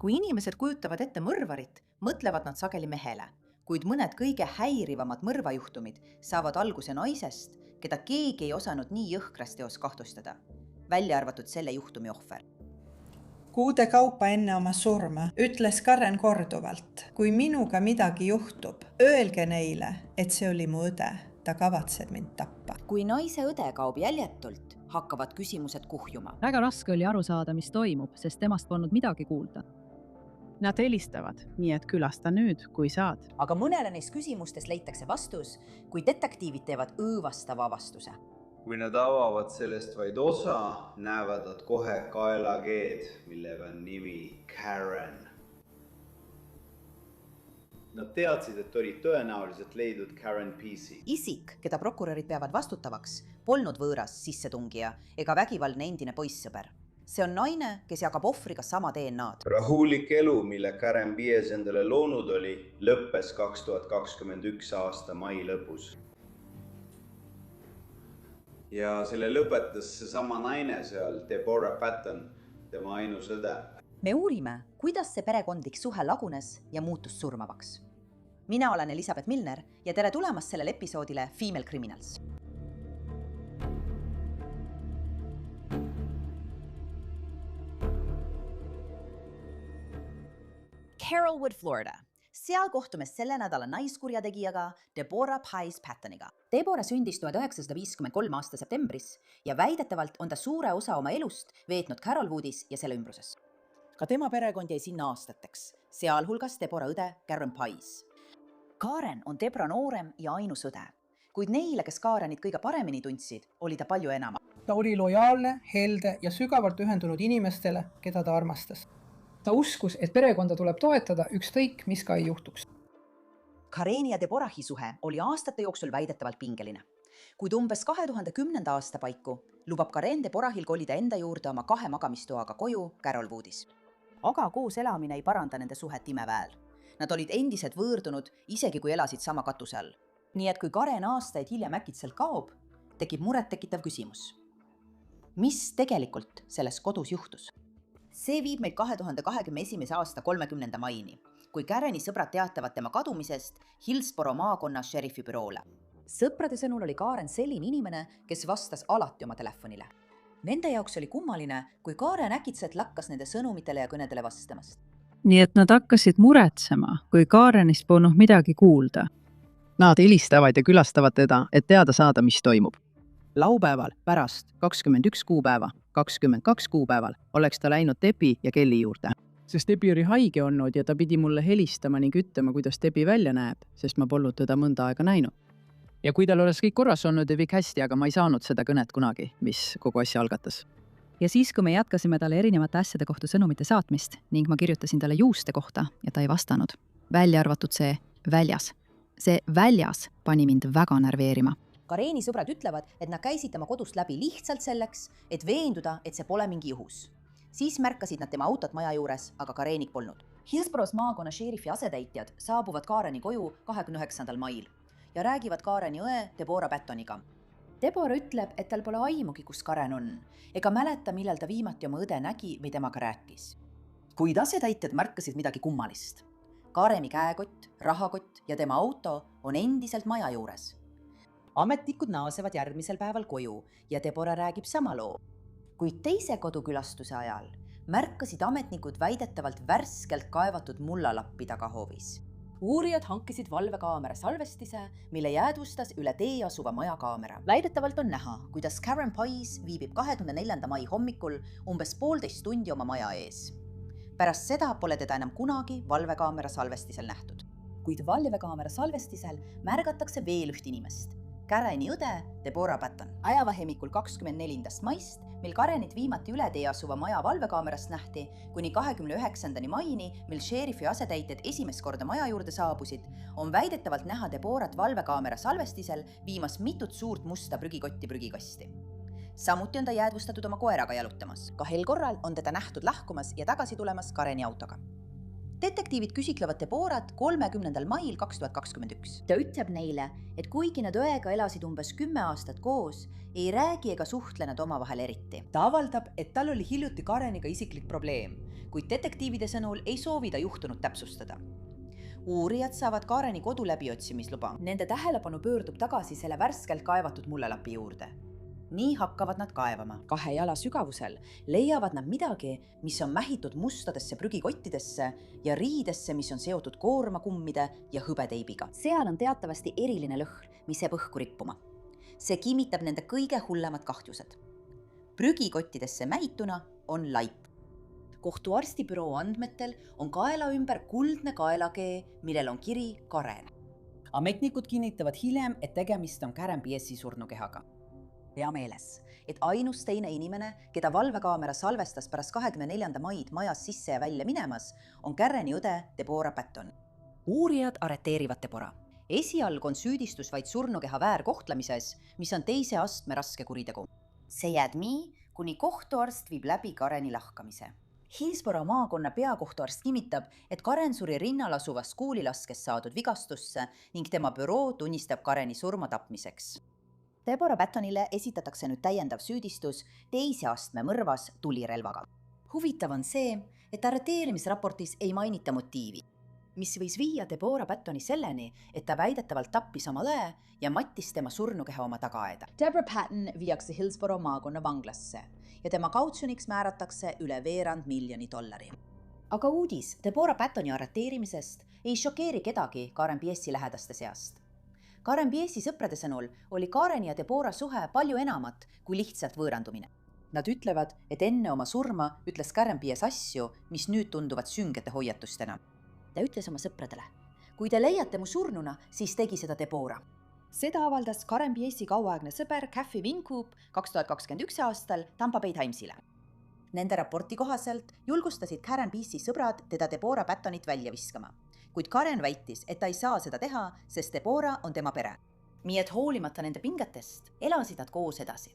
Kui inimesed kujutavad ette mõrvarit, mõtlevad nad sageli mehele, kuid mõned kõige häirivamad mõrvajuhtumid saavad alguse naisest, keda keegi ei osanud nii jõhkras teos kahtlustada, välja arvatud selle juhtumi ohver. Kuude kaupa enne oma surma ütles Karen korduvalt, kui minuga midagi juhtub, öelge neile, et see oli mu õde, ta kavatseb mind tappa. Kui naise õde kaob jäljetult, hakkavad küsimused kuhjuma. Väga raske oli aru saada, mis toimub, sest temast polnud midagi kuulda. Nad helistavad, nii et külasta nüüd, kui saad. Aga mõnele neist küsimustes leitakse vastus, kui detektiivid teevad õõvastava avastuse. Kui nad avavad sellest vaid osa, näevad nad kohe kaelakeed, millega on nimi Karen. Nad teadsid, et oli tõenäoliselt leidnud Karen Peacey. Isik, keda prokurörid peavad vastutavaks, polnud võõras sissetungija ega vägivaldne endine poissõber. See on naine, kes jagab ohvriga sama DNA-d. Rahulik elu, mille Karen Peacey endale loonud oli, lõppes 2021 aasta mai lõpus. Ja selle lõpetas seesama naine seal, Deborah Patton, tema ainus õde. Me uurime, kuidas see perekondlik suhe lagunes ja muutus surmavaks. Mina olen Elisabeth Milner ja tere tulemast sellele episoodile Female Criminals. Carrollwood, Florida. Seal kohtume selle nädala naiskurjategijaga Deborah Pies Pattoniga. Deborah sündis 1953 aasta septembris ja väidetavalt on ta suure osa oma elust veetnud Carrollwoodis ja selle ümbruses. Ka tema perekond jäi sinna aastateks, sealhulgas Deborah õde Karen Pies. Karen on Deborah noorem ja ainus õde, kuid neile, kes Karenit kõige paremini tundsid, oli ta palju enam. Ta oli lojaalne, helde ja sügavalt ühendunud inimestele, keda ta armastas. Ta uskus, et perekonda tuleb toetada ükskõik, mis ka ei juhtuks. Kareni ja Deborahi suhe oli aastate jooksul väidetavalt pingeline. Kuid umbes 2010. aasta paiku lubab Karen Deborahil kolida enda juurde oma 2 magamistoaga koju Carrollwoodis. Aga koos elamine ei paranda nende suhet imeväel. Nad olid endised võõrdunud, isegi kui elasid sama katuse all. Nii et kui Karen aastaid hiljem äkitselt kaob, tekib muret tekitav küsimus. Mis tegelikult selles kodus juhtus? See viib meid 2021. aasta 30. maini, kui Kareni sõbrad teatavad tema kadumisest Hillsborough maakonna šerifi büroole. Sõprade sõnul oli Karen selline inimene, kes vastas alati oma telefonile. Nende jaoks oli kummaline, kui Karen äkitselt lakkas nende sõnumitele ja kõnedele vastamast. Nii et nad hakkasid muretsema, kui Karenist polnud midagi kuulda. Nad helistavad ja külastavad teda, et teada saada, mis toimub. Laupäeval pärast 21 kuupäeva, 22 kuupäeval oleks ta läinud Debbie ja Kelly juurde. Sest Debbie oli haige olnud ja ta pidi mulle helistama ning ütlema, kuidas Debbie välja näeb, sest ma polnud teda mõnda aega näinud. Ja kui tal oleks kõik korras olnud ja kõik hästi, aga ma ei saanud seda kõnet kunagi, mis kogu asja algatas. Ja siis, kui me jätkasime talle erinevate asjade kohta sõnumite saatmist ning ma kirjutasin talle juuste kohta ja ta ei vastanud, välja arvatud see väljas. See väljas pani mind väga närveerima. Kareni sõbrad ütlevad, et nad käisid tema kodust läbi lihtsalt selleks, et veenduda, et see pole mingi juhus. Siis märkasid nad tema autot maja juures, aga Karenit polnud. Hillsborough's maakonna šerifi asetäitjad saabuvad Kareni koju 29. mail ja räägivad Kareni õe Deborah Pattoniga. Deborah ütleb, et tal pole aimugi, kus Karen on, ega mäleta, millal ta viimati oma õde nägi või temaga rääkis. Kuid asetäitjad märkasid midagi kummalist. Kareni käekott, rahakott ja tema auto on endiselt maja juures. Ametnikud naasevad järgmisel päeval koju ja Deborah räägib sama loo. Kuid teise kodukülastuse ajal märkasid ametnikud väidetavalt värskelt kaevatud mullalappi tagahoovis. Uurijad hankisid valvekaamera salvestise, mille jäädvustas üle tee asuva maja kaamera. Väidetavalt on näha, kuidas Karen Pies viibib 24. mai hommikul umbes 1,5 tundi oma maja ees. Pärast seda pole teda enam kunagi valvekaamera salvestisel nähtud. Kuid valvekaamera salvestisel märgatakse veel üht inimest. Kareni õde Deborah Patton. Ajavahemikul 24. maist, mil Karenit viimati üle tee asuva maja valvekaamerast nähti, kuni 29. maini, mil šerifi asetäitjad esimest korda maja juurde saabusid, on väidetavalt näha Deborat valvekaamera salvestisel viimas mitut suurt musta prügikotti prügikasti. Samuti on ta jäädvustatud oma koeraga jalutamas. 2 korral on teda nähtud lahkumas ja tagasi tulemas Kareni autoga. Detektiivid küsitlevad Deborat 30. mail 2021. Ta ütleb neile, et kuigi nad õega elasid umbes 10 aastat koos, ei räägi ega suhtle nad omavahel eriti. Ta avaldab, et tal oli hiljuti Kareniga isiklik probleem, kuid detektiivide sõnul ei soovi ta juhtunut täpsustada. Uurijad saavad Kareni kodu läbiotsimisluba. Nende tähelepanu pöördub tagasi selle värskelt kaevatud mullelapi juurde. Nii hakkavad nad kaevama. 2 jala sügavusel leiavad nad midagi, mis on mähitud mustadesse prügikottidesse ja riidesse, mis on seotud koormakummide ja hõbeteibiga. Seal on teatavasti eriline lõhr, mis jääb õhku rippuma. See kinnitab nende kõige hullemad kahtlused. Prügikottidesse mähituna on laip. Kohtuarstibüroo andmetel on kaela ümber kuldne kaelakee, millel on kiri Karen. Ametnikud kinnitavad hiljem, et tegemist on Karen Piesi surnukehaga. Pea meeles, et ainus teine inimene, keda valvekaamera salvestas pärast 24. maid majas sisse ja välja minemas, on Kareni õde Deborah Patton. Uurijad arreteerivad Deborah. Esialgu on süüdistus vaid surnukeha väärkohtlemises, mis on 2. astme raske kuritegu. See jääb nii, kuni kohtuarst viib läbi Kareni lahkamise. Hillsborough maakonna peakohtuarst kinnitab, et Karen suri rinnal asuvast kuulilaskest saadud vigastusse ning tema büroo tunnistab Kareni surma tapmiseks. Deborah Pattonile esitatakse nüüd täiendav süüdistus 2. astme mõrvas tulirelvaga. Huvitav on see, et arreteerimisraportis ei mainita motiivi, mis võis viia Deborah Pattoni selleni, et ta väidetavalt tappis oma õe ja mattis tema surnukeha oma tagaaeda. Deborah Patton viiakse Hillsborough maakonna vanglasse ja tema kautsjoniks määratakse üle $250,000. Aga uudis Deborah Pattoni arreteerimisest ei šokeeri kedagi Karen Piesi lähedaste seast. Karen Piesi sõprade sõnul oli Kareni ja Deborah suhe palju enamat kui lihtsalt võõrandumine. Nad ütlevad, et enne oma surma ütles Karen Pies asju, mis nüüd tunduvad süngete hoiatustena. Ta ütles oma sõpradele, kui te leiate mu surnuna, siis tegi seda Deborah. Seda avaldas Karen Piesi kauaaegne sõber Kathy Wincoop 2021 aastal Tampa Bay Timesile. Nende raporti kohaselt julgustasid Karen Piesi sõbrad teda Deborah Pattonit välja viskama, kuid Karen väitis, et ta ei saa seda teha, sest Deborah on tema pere. Nii et hoolimata nende pingetest elasid nad koos edasi.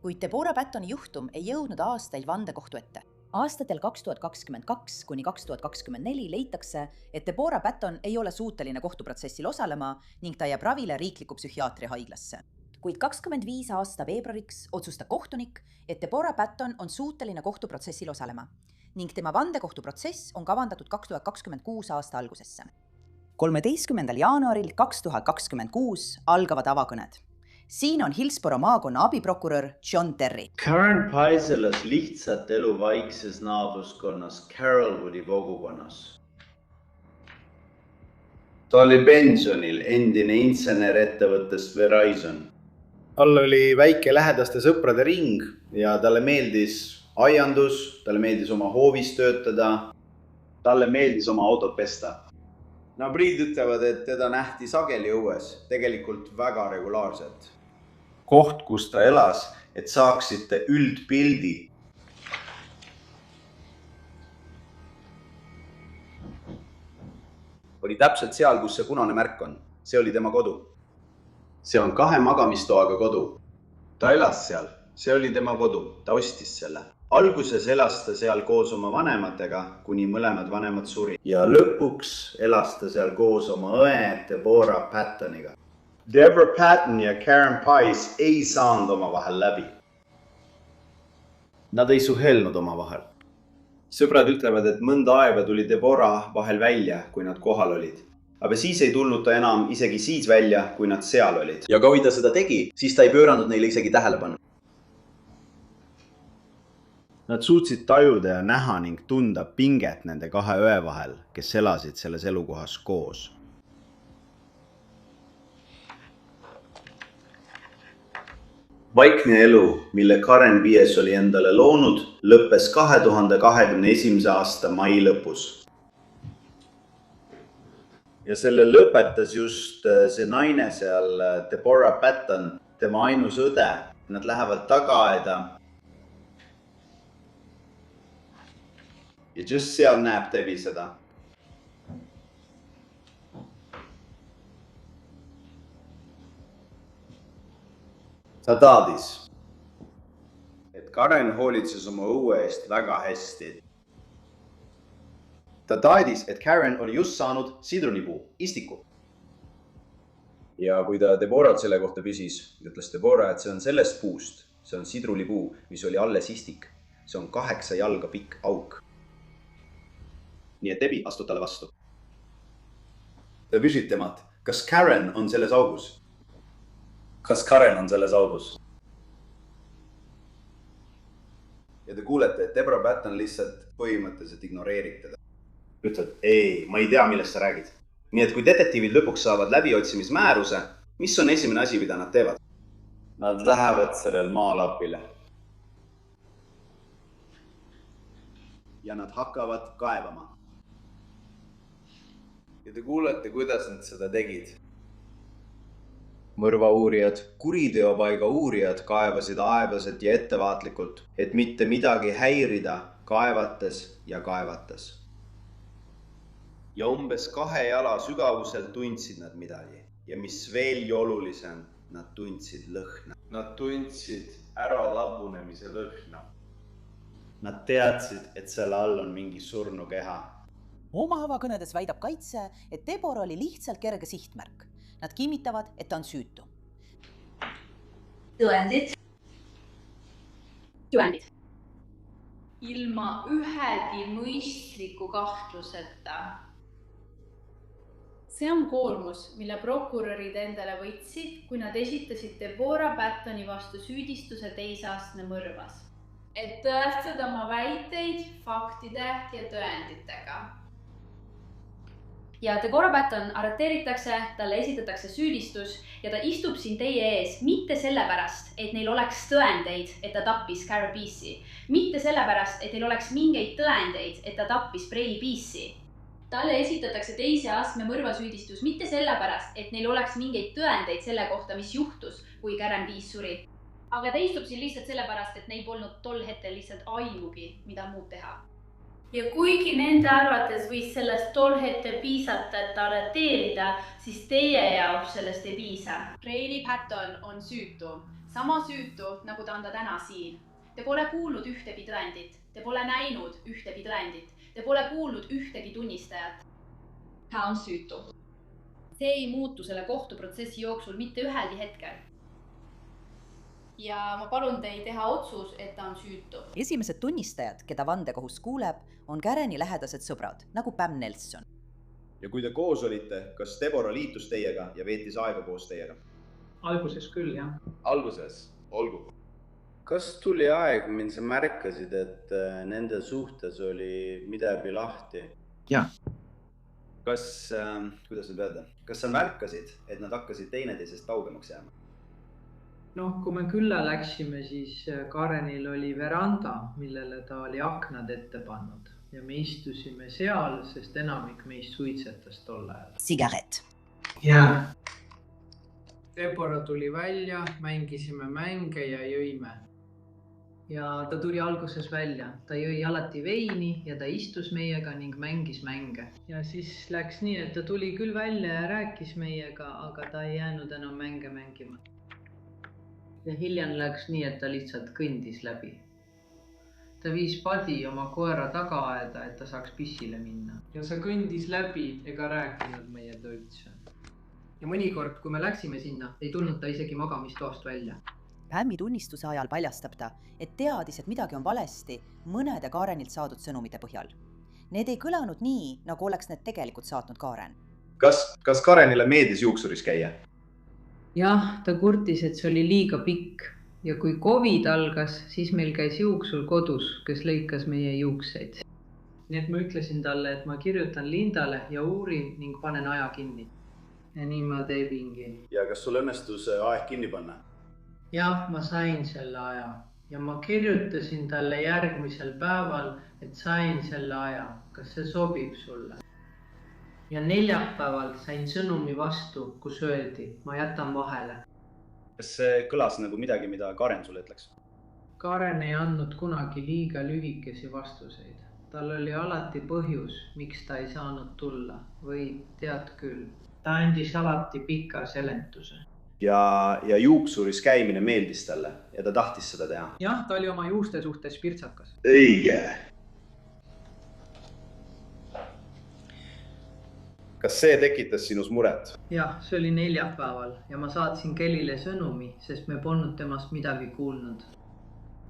Kuid Deborah Pattoni juhtum ei jõudnud aastail vandekohtu ette. Aastatel 2022 kuni 2024 leitakse, et Deborah Patton ei ole suuteline kohtuprotsessil osalema ning ta jääb ravile riikliku psühhiaatria haiglasse. Kuid 25 aasta veebruariks otsustab kohtunik, et Deborah Patton on suuteline kohtuprotsessil osalema ning tema vandekohtuprotsess on kavandatud 2026 aasta algusesse. 13. jaanuaril 2026 algavad avakõned. Siin on Hillsborough maakonna abiprokurör John Terry. Karen Pies elas lihtsat elu vaikses naabruskonnas Carrollwoodi kogukonnas. Ta oli pensionil, endine insener ettevõttest Verizon. Tal oli väike lähedaste sõprade ring ja talle meeldis aiandus, talle meeldis oma hoovis töötada, talle meeldis oma autot pesta. Naabrid ütlevad, et teda nähti sageli õues, tegelikult väga regulaarselt. Koht, kus ta elas, et saaksite üldpildi. Oli täpselt seal, kus see punane märk on. See oli tema kodu. See on 2 magamistoaga kodu. Ta elas seal. See oli tema kodu. Ta ostis selle. Alguses elas ta seal koos oma vanematega, kuni mõlemad vanemad suri. Ja lõpuks elas ta seal koos oma õe Deborah Pattoniga. Deborah Patton ja Karen Pies ei saanud oma vahel läbi. Nad ei suhelnud oma vahel. Sõbrad ütlevad, et mõnda aega tuli Deborah vahel välja, kui nad kohal olid. Aga siis ei tulnud ta enam isegi siis välja, kui nad seal olid. Ja kui ta seda tegi, siis ta ei pööranud neile isegi tähelepanu. Nad suutsid tajuda ja näha ning tunda pinget nende 2 õe vahel, kes elasid selles elukohas koos. Vaikne elu, mille Karen Pies oli endale loonud, lõppes 2021. aasta mai lõpus. Ja selle lõpetas just see naine seal, Deborah Patton, tema ainus õde. Nad lähevad tagaaeda. Ja just seal näeb Debbie seda. Ta taadis, et Karen hoolitses oma õue eest väga hästi. Ta taadis, et Karen oli just saanud sidrunipuu, istiku. Ja kui ta Deborah selle kohta küsis, ütles Deborah, et see on sellest puust, see on sidrulipuu, mis oli alles istik. See on 8 jalga pikk auk. nii et Debbie astub talle vastu. Ta küsid temalt, kas Karen on selles augus? Kas Karen on selles augus? Ja te kuulete, et Deborah Patton lihtsalt põhimõtteliselt ignoreerib teda. Ütled, ei, ma ei tea, millest sa räägid. Nii et kui detektiivid lõpuks saavad läbiotsimismääruse, mis on esimene asi, mida nad teevad? Nad lähevad sellel maalapile. Ja nad hakkavad kaevama. Ja te kuulete, kuidas nad seda tegid. Mõrvauurijad, kuriteopaiga uurijad kaevasid aeglaselt ja ettevaatlikult, et mitte midagi häirida kaevates ja kaevates. Ja umbes 2 jala sügavuselt tundsid nad midagi. Ja mis veelgi olulisem, nad tundsid lõhna. Nad tundsid äralabunemise lõhna. Nad teadsid, et selle all on mingi surnu keha. Oma avakõnedes väidab kaitse, et Deborah oli lihtsalt kerge sihtmärk. Nad kinnitavad, et ta on süütu. Tõendid. Ilma ühegi mõistliku kahtluseta. See on koormus, mille prokurörid endale võtsid, kui nad esitasid Deborah Pattoni vastu süüdistuse teiseastme mõrvas. Et tõestada oma väiteid faktide ja tõenditega. Ja Deborah Patton arreteeritakse, talle esitatakse süüdistus ja ta istub siin teie ees mitte sellepärast, et neil oleks tõendeid, et ta tappis Karen Peace'i. Mitte sellepärast, et neil oleks mingeid tõendeid, et ta tappis Braylee Peace'i. Talle esitatakse teise astme mõrvasüüdistus mitte sellepärast, et neil oleks mingeid tõendeid selle kohta, mis juhtus, kui Karen Peace suri. Aga ta istub siin lihtsalt sellepärast, et neil polnud tol hetkel lihtsalt aimugi, mida muud teha. Ja kuigi nende arvates võis sellest tol hetkel piisata, et arreteerida, siis teie jaoks sellest ei piisa. Braylee Patton on süütu. Sama süütu, nagu ta on ta täna siin. Te pole kuulnud ühtegi tõendit. Te pole näinud ühtegi tõendit. Te pole kuulnud ühtegi tunnistajat. Ta on süütu. See ei muutu selle kohtuprotsessi jooksul mitte ühelgi hetkel. Ja ma palun teid teha otsus, et ta on süütu. Esimesed tunnistajad, keda vandekohus kuuleb, on Kareni lähedased sõbrad, nagu Pam Nelson. Ja kui te koos olite, kas Deborah liitus teiega ja veetis aega koos teiega? Alguses küll, jah. Alguses, olgu. Kas tuli aeg, mil sa märkasid, et nende suhtes oli midagi lahti? Jah. Kas, kuidas nüüd öelda, kas sa märkasid, et nad hakkasid teineteisest kaugemaks jääma? Kui me külla läksime, siis Karenil oli veranda, millele ta oli aknad ette pannud. Ja me istusime seal, sest enamik meist suitsetas tol ajal. Sigaret. Ja. Deborah tuli välja, mängisime mänge ja jõime. Ja ta tuli alguses välja. Ta jõi alati veini ja ta istus meiega ning mängis mänge. Ja siis läks nii, et ta tuli küll välja ja rääkis meiega, aga ta ei jäänud enam mänge mängima. Ja hiljem läks nii, et ta lihtsalt kõndis läbi. Ta viis Buddy oma koera tagaaeda, et ta saaks pissile minna. Ja see kõndis läbi ega rääkinud meiega üldse. Ja mõnikord, kui me läksime sinna, ei tulnud ta isegi magamistoast välja. Pammi tunnistuse ajal paljastab ta, et teadis, et midagi on valesti mõnede Karenilt saadud sõnumite põhjal. Need ei kõlanud nii, nagu oleks need tegelikult saatnud Karen. Kas Karenile meeldis juuksuris käia? Jah, ta kurtis, et see oli liiga pikk ja kui COVID algas, siis meil käis juuksul kodus, kes lõikas meie juukseid. Nii et ma ütlesin talle, et ma kirjutan Lindale ja uurin ning panen aja kinni. Ja nii ma teebingi. Ja kas sul õnnestus aeg kinni panna? Jah, ma sain selle aja ja ma kirjutasin talle järgmisel päeval, et sain selle aja. Kas see sobib sulle? Ja neljapäeval sain sõnumi vastu, kus öeldi, ma jätan vahele. Kas see kõlas nagu midagi, mida Karen sulle ütleks? Karen ei andnud kunagi liiga lühikesi vastuseid. Tal oli alati põhjus, miks ta ei saanud tulla. Või tead küll, ta andis alati pika seletuse. Ja juuksuris käimine meeldis talle ja ta tahtis seda teha? Jah, ta oli oma juuste suhtes pirtsakas. Õige! Kas see tekitas sinus muret? Jah, see oli neljapäeval ja ma saatsin Kellile sõnumi, sest me polnud temast midagi kuulnud.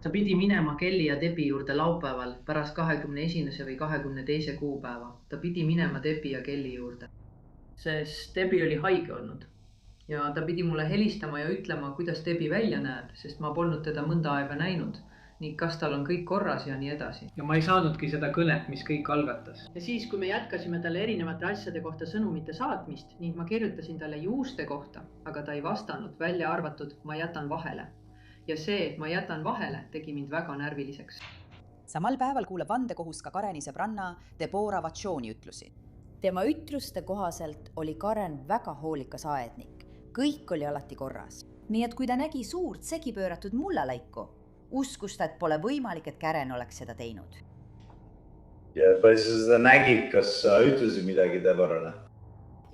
Ta pidi minema Kelly ja Debbie juurde laupäeval pärast 21. või 22. kuupäeva. Ta pidi minema Debbie ja Kelly juurde, sest Debbie oli haige olnud. Ja ta pidi mulle helistama ja ütlema, kuidas Debbie välja näeb, sest ma polnud teda mõnda aega näinud. Nii kas tal on kõik korras ja nii edasi. Ja ma ei saanudki seda kõnet, mis kõik algatas. Ja siis, kui me jätkasime talle erinevate asjade kohta sõnumite saatmist ning ma kirjutasin talle juuste kohta, aga ta ei vastanud, välja arvatud, ma jätan vahele. Ja see, et ma jätan vahele, tegi mind väga närviliseks. Samal päeval kuuleb vandekohus ka Kareni sõbranna Deborah Vachoni ütlusi. Tema ütluste kohaselt oli Karen väga hoolikas aednik. Kõik oli alati korras. Nii et kui ta nägi suurt segipööratud mullalaiku, uskus ta, et pole võimalik, et Karen oleks seda teinud. Ja palju sa seda nägid, kas sa ütlesid midagi Deborah'le?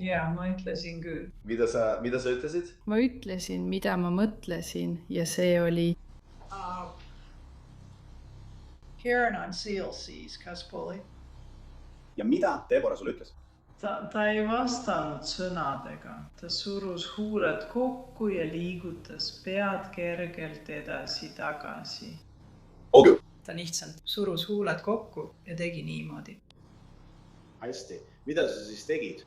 Ja, ma ütlesin küll. Mida sa ütlesid? Ma ütlesin, mida ma mõtlesin ja see oli... Karen on CLC's, kas pole? Ja mida Deborah sulle ütles? Ta ei vastanud sõnadega. Ta surus huuled kokku ja liigutas pead kergelt edasi-tagasi. Okay. Ta lihtsalt surus huuled kokku ja tegi niimoodi. Hästi. Mida sa siis tegid?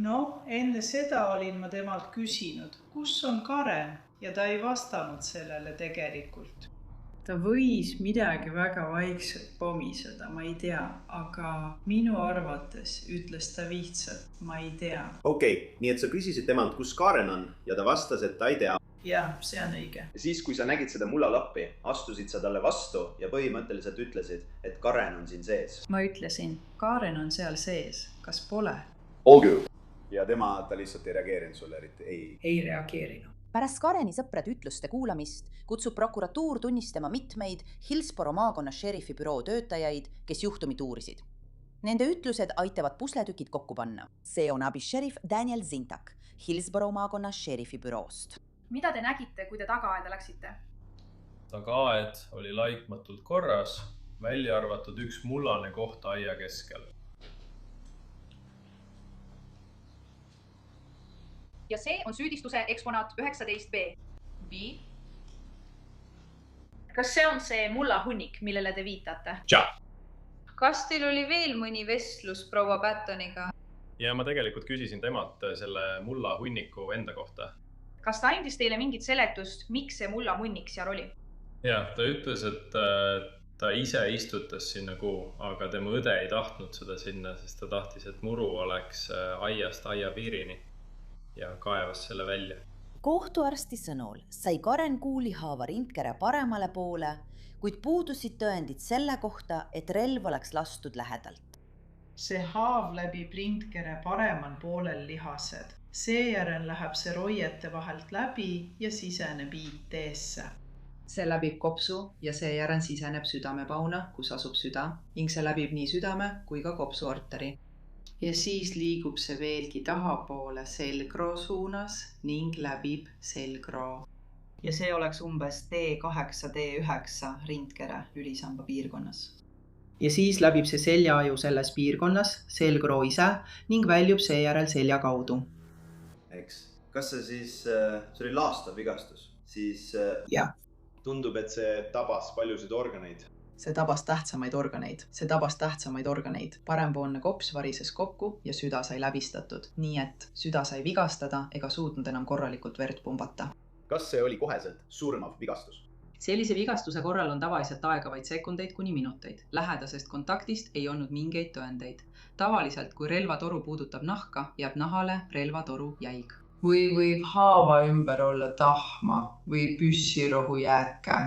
No, enne seda olin ma temalt küsinud, kus on Karen ja ta ei vastanud sellele tegelikult. Ta võis midagi väga vaikselt pomiseda, ma ei tea, aga minu arvates ütles ta lihtsalt, ma ei tea. Okei, nii et sa küsisid temalt, kus Karen on ja ta vastas, et ta ei tea. Jah, see on õige. Siis, kui sa nägid seda mullalappi, astusid sa talle vastu ja põhimõtteliselt ütlesid, et Karen on siin sees. Ma ütlesin, Karen on seal sees, kas pole? Okay. Ja ta lihtsalt ei reageerinud sulle eriti? Ei reageerinud. Pärast Kareni sõprade ütluste kuulamist kutsub prokuratuur tunnistama mitmeid Hillsborough maakonna šerifi büroo töötajaid, kes juhtumit uurisid. Nende ütlused aitavad pusletükid kokku panna. See on abisheriff Daniel Zintak Hillsborough maakonna šerifi büroost. Mida te nägite, kui te tagaaeda läksite? Tagaaed oli laikmatult korras, välja arvatud üks mullane koht aia keskel. Ja see on süüdistuse eksponaat 19b. Kas see on see mullahunnik, millele te viitate? Ja. Kas teil oli veel mõni vestlus proua Pattoniga? Ja ma tegelikult küsisin temalt selle mullahunniku enda kohta. Kas ta andis teile mingit seletust, miks see mullahunnik seal oli? Ja, ta ütles, et ta ise istutas sinna kuu, aga tema õde ei tahtnud seda sinna, sest ta tahtis, et muru oleks aiast aia piirini ja kaevas selle välja. Kohtuarsti sõnul sai Karen kuulihaava rindkere paremale poole, kuid puudusid tõendid selle kohta, et relv oleks lastud lähedalt. See haav läbib rindkere paremal poolel lihased. Seejärel läheb see roiete vahelt läbi ja siseneb IT-sse. See läbib kopsu ja seejärel siseneb südamepauna, kus asub süda, ning see läbib nii südame kui ka kopsuarteri. Ja siis liigub see veelgi tahapoole selgroo suunas ning läbib selgroo. Ja see oleks umbes D8, D9 rindkere lülisamba piirkonnas. Ja siis läbib see seljaaju selles piirkonnas, selgroo ise, ning väljub seejärel selja kaudu. Eks, kas see siis, see oli laastav vigastus, siis tundub, et see tabas paljusid organeid. See tabas tähtsamaid organeid. Parempoolne kops varises kokku ja süda sai läbistatud, nii et süda sai vigastada ega suutnud enam korralikult verd pumbata. Kas see oli koheselt surmav vigastus? Sellise vigastuse korral on tavaliselt aega vaid sekundeid kuni minuteid. Lähedasest kontaktist ei olnud mingeid tõendeid. Tavaliselt, kui relvatoru puudutab nahka, jääb nahale relvatoru jäig. Või võib haava ümber olla tahma või püssirohu jääke.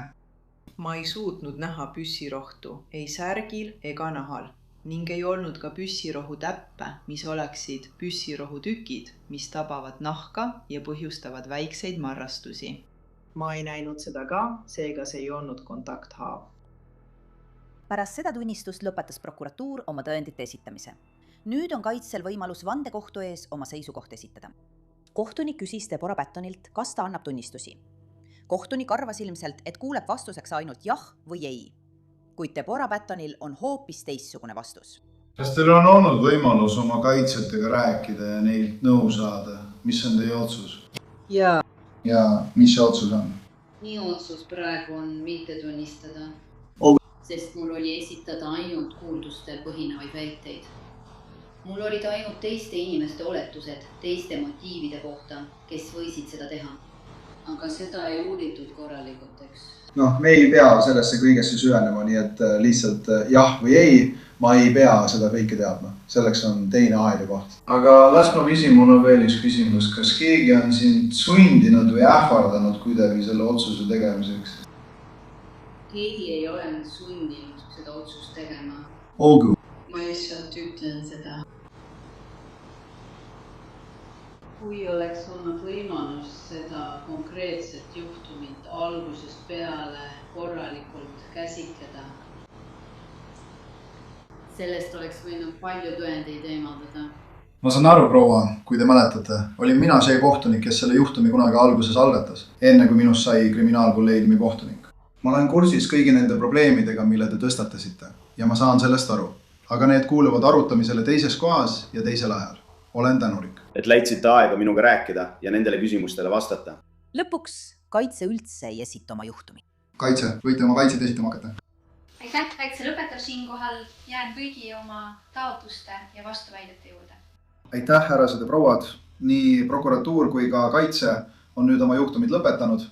Ma ei suutnud näha püssirohtu ei särgil ega nahal ning ei olnud ka püssirohu täppe, mis oleksid püssirohu tükid, mis tabavad nahka ja põhjustavad väikseid marrastusi. Ma ei näinud seda ka, seega see ei olnud kontakthaav. Pärast seda tunnistust lõpetas prokuratuur oma tõendite esitamise. Nüüd on kaitsel võimalus vandekohtu ees oma seisukoht esitada. Kohtunik küsis Deborah Pattonilt, kas ta annab tunnistusi. Kohtunik arvas ilmselt, et kuuleb vastuseks ainult jah või ei. Kuid Deborah Pattonil on hoopis teistsugune vastus. Kas teil on olnud võimalus oma kaitsjatega rääkida ja neilt nõu saada? Mis on teie otsus? Ja mis see otsus on? Minu otsus praegu on mitte tunnistada, sest mul oli esitada ainult kuuldustel põhinevaid väiteid. Mul olid ainult teiste inimeste oletused teiste motiivide kohta, kes võisid seda teha. Aga seda ei uuritud korralikult, eks. Me ei pea sellesse kõigesse süvenema, nii et lihtsalt jah või ei, ma ei pea seda kõike teadma. Selleks on teine aeg ja koht. Aga las ma küsin, mul on veel üks küsimus. Kas keegi on sind sundinud või ähvardanud kuidagi selle otsuse tegemiseks? Keegi ei ole mind sundinud seda otsust tegema. Olgu. Ma lihtsalt ütlen seda. Kui oleks olnud võimalus seda konkreetset juhtumit algusest peale korralikult käsitleda, sellest oleks võinud palju tõendeid eemaldada. Ma saan aru, proua, kui te mäletate, olin mina see kohtunik, kes selle juhtumi kunagi alguses algatas, enne kui minust sai kriminaalkolleegiumi kohtunik. Ma olen kursis kõigi nende probleemidega, mille te tõstatasite ja ma saan sellest aru, aga need kuuluvad arutamisele teises kohas ja teisel ajal. Olen tänulik. Et läitsite aega minuga rääkida ja nendele küsimustele vastata. Lõpuks kaitse üldse ei esita oma juhtumi. Kaitse, võite oma kaitset esitama hakata. Aitäh, kaitse lõpetab siinkohal. Jään kõigi oma taotluste ja vastuväidete juurde. Aitäh, härrased ja prouad. Nii prokuratuur kui ka kaitse on nüüd oma juhtumid lõpetanud.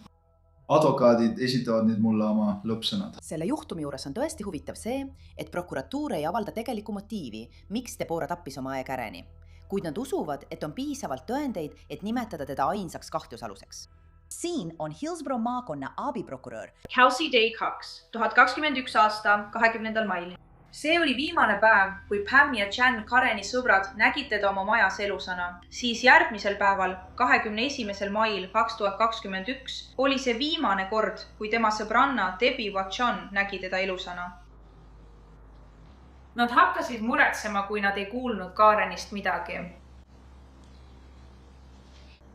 Advokaadid esitavad nüüd mulle oma lõppsõnad. Selle juhtumi juures on tõesti huvitav see, et prokuratuur ei avalda tegelikku motiivi, miks Deborah tappis oma Käreni. Kuid nad usuvad, et on piisavalt tõendeid, et nimetada teda ainsaks kahtlusaluseks. Siin on Hillsborough maakonna abiprokurör Kelsey Day Cox, 2021 aasta 20. mail. See oli viimane päev, kui Pam ja Jan Kareni sõbrad nägid teda oma majas elusana. Siis järgmisel päeval, 21. mail 2021, oli see viimane kord, kui tema sõbranna Debbie Watchon nägi teda elusana. Nad hakkasid muretsema, kui nad ei kuulnud Karenist midagi.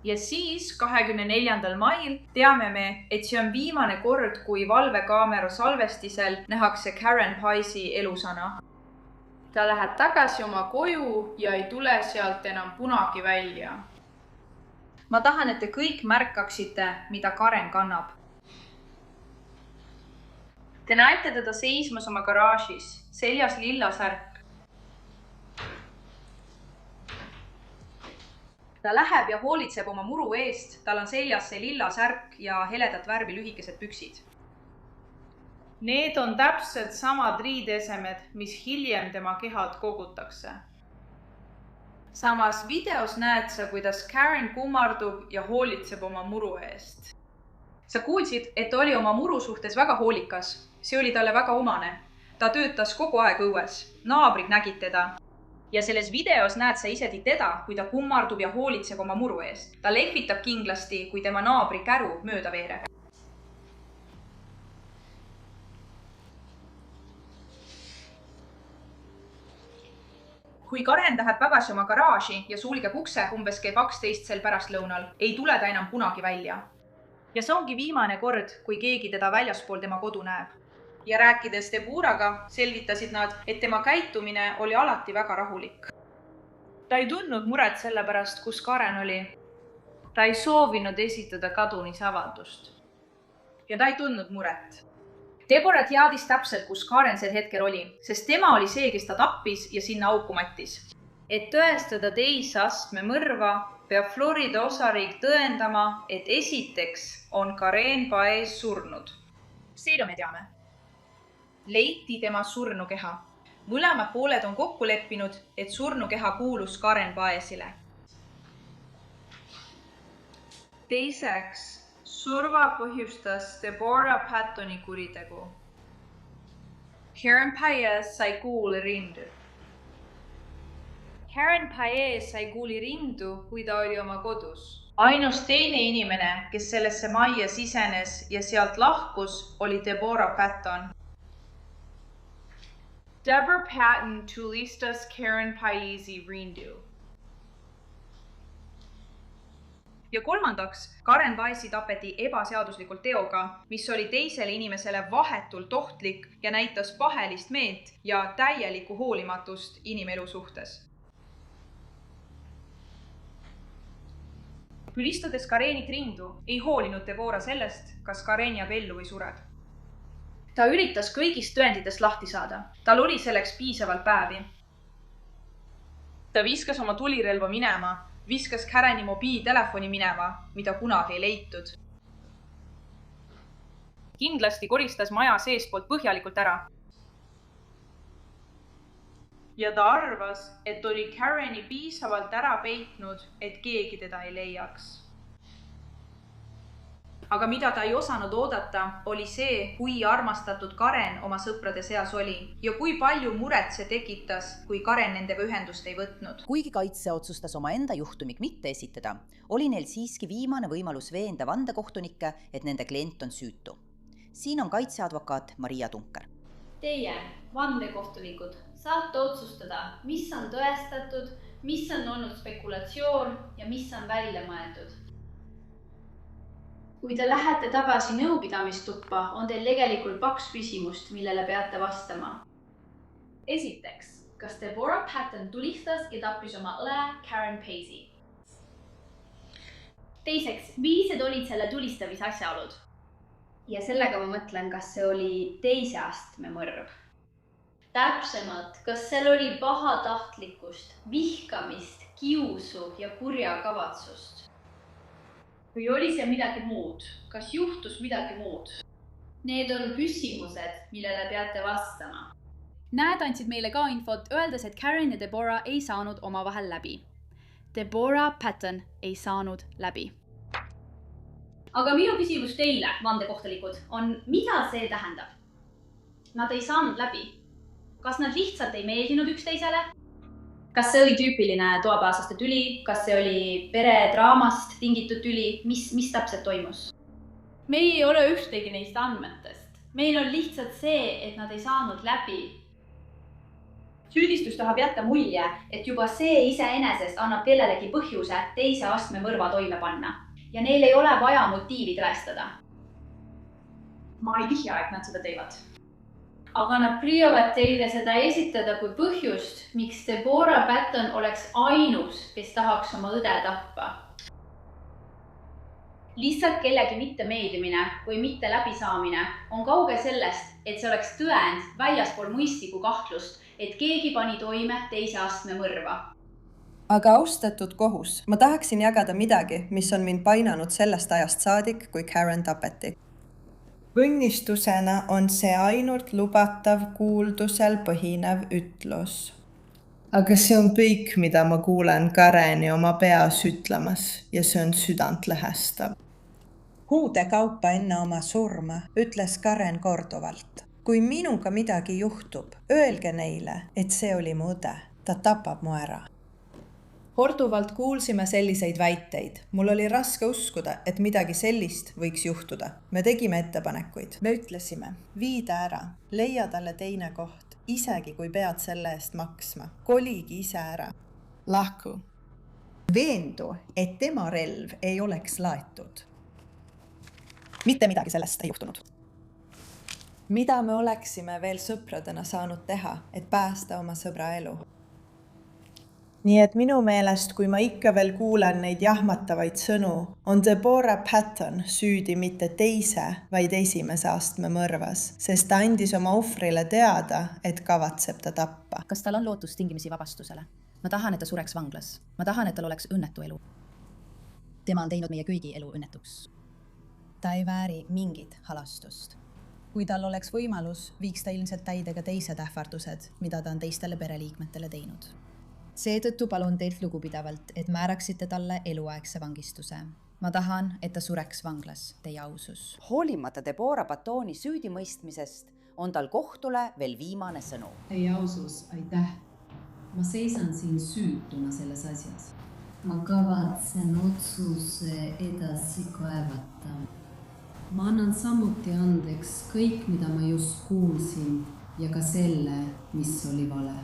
Ja siis 24. mail teame me, et see on viimane kord, kui valvekaamera salvestisel nähakse Karen Paisi elusana. Ta läheb tagasi oma koju ja ei tule sealt enam kunagi välja. Ma tahan, et te kõik märkaksite, mida Karen kannab. Te näete teda seismas oma garaažis, seljas lilla särk. Ta läheb ja hoolitseb oma muru eest, tal on seljas see lilla särk ja heledat värvi lühikesed püksid. Need on täpselt samad riideesemed, mis hiljem tema kehalt kogutakse. Samas videos näed sa, kuidas Karen kummardub ja hoolitseb oma muru eest. Sa kuulsid, et ta oli oma muru suhtes väga hoolikas. See oli talle väga omane. Ta töötas kogu aeg õues. Naabrid nägid teda. Ja selles videos näed sa isegi teda, kui ta kummardub ja hoolitseb oma muru eest. Ta lehvitab kindlasti, kui tema naabri käru mööda veereb. Kui Karen läheb tagasi oma garaaži ja sulgeb ukse umbes kell 12 sel pärastlõunal, ei tule ta enam kunagi välja. Ja see ongi viimane kord, kui keegi teda väljaspool tema kodu näeb. Ja rääkides Deborah'ga selgitasid nad, et tema käitumine oli alati väga rahulik. Ta ei tundnud muret selle pärast, kus Karen oli. Ta ei soovinud esitada kadumisavaldust. Ja ta ei tundnud muret. Deborah teadis täpselt, kus Karen sel hetkel oli, sest tema oli see, kes ta tappis ja sinna auku mattis. Et tõestada teise astme mõrva, peab Florida osariik tõendama, et esiteks on Karen Paez surnud. Seda me teame. Leiti tema surnukeha. Mõlemad pooled on kokku leppinud, et surnukeha kuulus Karen Paezile. Teiseks, surva põhjustas Deborah Pattoni kuritegu. Karen Paez sai kuuli rindu. Karen Paez sai kuuli rindu, kui ta oli oma kodus. Ainus teine inimene, kes sellesse majja sisenes ja sealt lahkus, oli Deborah Patton. Deborah Patton tulistas Karen Paezi rindu. Ja kolmandaks, Karen Paezi tapeti ebaseaduslikult teoga, mis oli teisele inimesele vahetult ohtlik ja näitas pahelist meelt ja täielikku hoolimatust inimelu suhtes. ülistades Karenit rindu, ei hoolinud Deborah sellest, kas Karen jääb ellu või sured. Ta üritas kõigist tõenditest lahti saada. Tal oli selleks piisavalt päevi. Ta viskas oma tulirelva minema, viskas Kareni mobiiltelefoni minema, mida kunagi ei leitud. Kindlasti koristas maja seespoolt põhjalikult ära. Ja ta arvas, et oli Kareni piisavalt ära peitnud, et keegi teda ei leiaks. Aga mida ta ei osanud oodata, oli see, kui armastatud Karen oma sõprade seas oli ja kui palju muret see tekitas, kui Karen nendega ühendust ei võtnud. Kuigi kaitse otsustas oma enda juhtumik mitte esitada, oli neil siiski viimane võimalus veenda vandekohtunikke, et nende klient on süütu. Siin on kaitseadvokaat Maria Tunker. Teie, vandekohtunikud, saate otsustada, mis on tõestatud, mis on olnud spekulatsioon ja mis on välja mõeldud. Kui te lähete tagasi nõupidamistuppa, on teil tegelikult 2 küsimust, millele peate vastama. Esiteks, kas Deborah Patton tulistas ja tappis oma õle Karen Pacey? Teiseks, millised olid selle tulistamise asjaolud? Ja sellega ma mõtlen, kas see oli teise astme mõrv. Täpsemalt, kas seal oli pahatahtlikkust, vihkamist, kiusu ja kurja kavatsust? Või oli see midagi muud? Kas juhtus midagi muud? Need on küsimused, millele peate vastama. Nad andsid meile ka infot, öeldes, et Karen ja Deborah ei saanud omavahel läbi. Deborah Patton ei saanud läbi. Aga minu küsimus teile, vandekohtunikud, on, mida see tähendab? Nad ei saanud läbi. Kas nad lihtsalt ei meeldinud üksteisele? Kas see oli tüüpiline toapaaslaste tüli? Kas see oli peredraamast tingitud tüli? Mis täpselt toimus? Meil ei ole ühtegi neist andmetest. Meil on lihtsalt see, et nad ei saanud läbi. Süüdistus tahab jätta mulje, et juba see iseenesest annab kellelegi põhjuse teise astme mõrva toime panna. Ja neil ei ole vaja motiivi tõestada. Ma ei vihja, et nad seda teevad. Aga nad püüavad teile seda esitada kui põhjust, miks Deborah Patton oleks ainus, kes tahaks oma õde tappa. Lihtsalt kellegi mitte meeldimine või mitte läbisaamine on kauge sellest, et see oleks tõend väljaspool mõistlikku kahtlust, et keegi pani toime teise astme mõrva. Aga austatud kohus, ma tahaksin jagada midagi, mis on mind painanud sellest ajast saadik, kui Karen tapeti. Õnnistusena on see ainult lubatav kuuldusel põhinev ütlus. Aga see on kõik, mida ma kuulen Kareni oma peas ütlemas ja see on südantlõhestav. Kuude kaupa enne oma surma ütles Karen korduvalt. Kui minuga midagi juhtub, öelge neile, et see oli mu õde. Ta tapab mu ära. Korduvalt kuulsime selliseid väiteid. Mul oli raske uskuda, et midagi sellist võiks juhtuda. Me tegime ettepanekuid. Me ütlesime, viida ära, leia talle teine koht, isegi kui pead selle eest maksma. Koligi ise ära. Lahku. Veendu, et tema relv ei oleks laetud. Mitte midagi sellest ei juhtunud. Mida me oleksime veel sõpradena saanud teha, et päästa oma sõbra elu? Nii et minu meelest, kui ma ikka veel kuulen neid jahmatavaid sõnu, on Deborah Patton süüdi mitte teise, vaid esimese astme mõrvas, sest ta andis oma ohvrile teada, et kavatseb ta tappa. Kas tal on lootus tingimisi vabastusele? Ma tahan, et ta sureks vanglas. Ma tahan, et tal oleks õnnetu elu. Tema on teinud meie kõigi elu õnnetuks. Ta ei vääri mingit halastust. Kui tal oleks võimalus, viiks ta ilmselt täide ka teised ähvardused, mida ta on teistele pereliikmetele teinud. Seetõttu palun teilt lugupidavalt, et määraksite talle eluaegse vangistuse. Ma tahan, et ta sureks vanglas, teie ausus. Hoolimata Deborah Pattoni süüdimõistmisest on tal kohtule veel viimane sõnu. Teie ausus, aitäh. Ma seisan siin süütuna selles asjas. Ma kavatsen otsuse edasi kaevata. Ma annan samuti andeks kõik, mida ma just kuulsin ja ka selle, mis oli vale.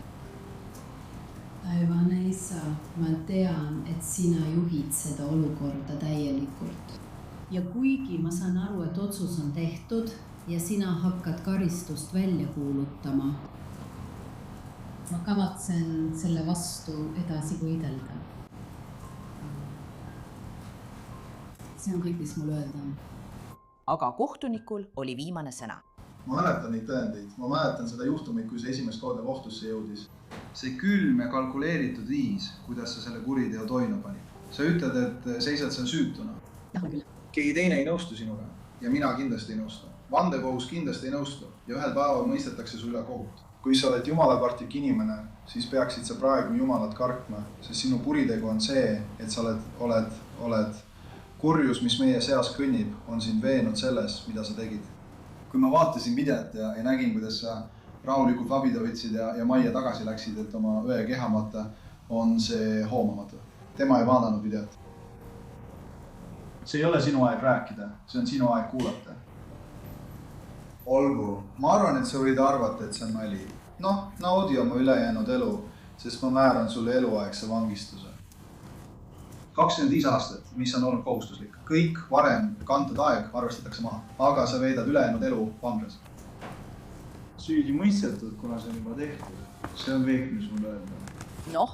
Taivane isa, ma tean, et sina juhid seda olukorda täielikult. Ja kuigi ma saan aru, et otsus on tehtud ja sina hakkad karistust välja kuulutama, ma kavatsen selle vastu edasi võidelda. see on kõik, mis mul öelda on. Aga kohtunikul oli viimane sõna. Ma mäletan neid tõendeid. Ma mäletan seda juhtumit, kui see esimest korda kohtusse jõudis. See külm ja kalkuleeritud viis, kuidas sa selle kuriteo toime panid. Sa ütled, et seisad seal süütuna. Keegi teine ei nõustu sinuga ja mina kindlasti ei nõustu. Vandekohus kindlasti ei nõustu ja ühel päeval mõistetakse su üle kohut. Kui sa oled jumalakartlik inimene, siis peaksid sa praegu jumalat kartma, sest sinu kuritegu on see, et sa oled kurjus, mis meie seas kõnnib, on sind veenud selles, mida sa tegid. Kui ma vaatasin videot ja nägin, kuidas sa rahulikult vabida võtsid ja majja tagasi läksid, et oma õe kehamata, on see hoomamatu. Tema ei vaadanud videot. See ei ole sinu aeg rääkida, see on sinu aeg kuulata. Olgu, ma arvan, et sa võid arvata, et see on nali. Naudi oma ülejäänud elu, sest ma määran sulle eluaegse vangistuse. 25 aastat, mis on olnud kohustuslik. Kõik varem kantud aeg arvestatakse maha, aga sa veedad ülejäänud elu vanglas. Süüdi mõistetud, kuna see on juba tehtud. See on kõik, mis mul öelda.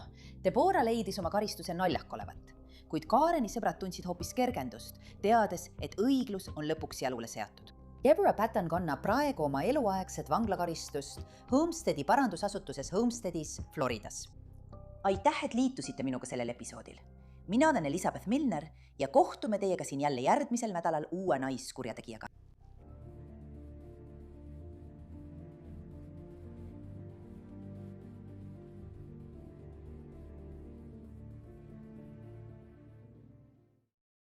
Deborah leidis oma karistuse naljak olevat, kuid Kareni sõbrad tundsid hoopis kergendust, teades, et õiglus on lõpuks jalule seatud. Deborah Patton kannab praegu oma eluaegset vanglakaristust Homesteadi parandusasutuses Homesteadis, Floridas. Aitäh, et liitusite minuga sellel episoodil. Mina olen Elizabeth Milner ja kohtume teiega siin jälle järgmisel nädalal uue naiskurjategijaga.